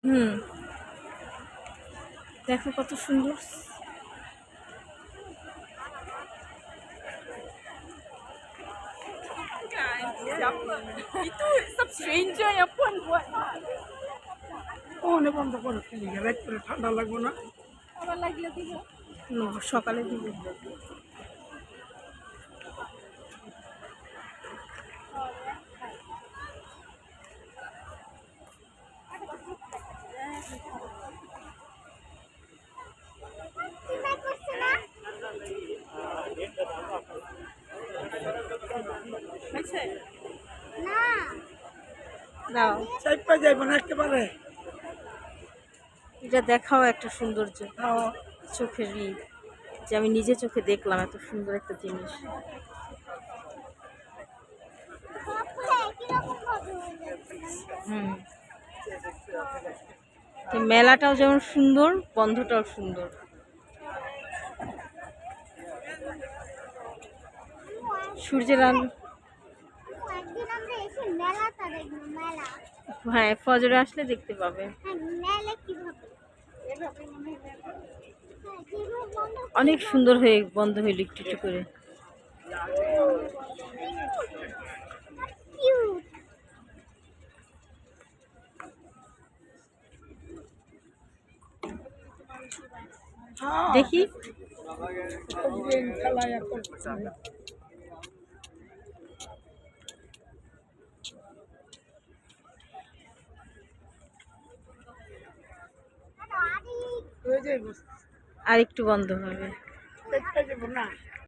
হুম, দেখো কত সুন্দর। Itu sub stranger yang pun buat. Oh, ini bন্ধ করো রাইট করে ঠান্ডা লাগবে না। আবার লাগলে দিব। সকালে দিব। দাও, চাইপা যাইব না একেবারে। এটা দেখাও একটা সৌন্দর্য, দাও। চোখের যে আমি নিজে চোখে দেখলাম এত সুন্দর একটা জিনিস। হুম, তো মেলাটাও যেমন সুন্দর, বন্ধটাও সুন্দর। সূর্যের আলো, হ্যাঁ ফজরে আসলে দেখতে পাবে। অনেক সুন্দর হয়ে বন্ধ হইল একটু একটু করে। দেখি খেলায় করছে। আর একটু বন্ধ হবে। চাইপা যাইব না।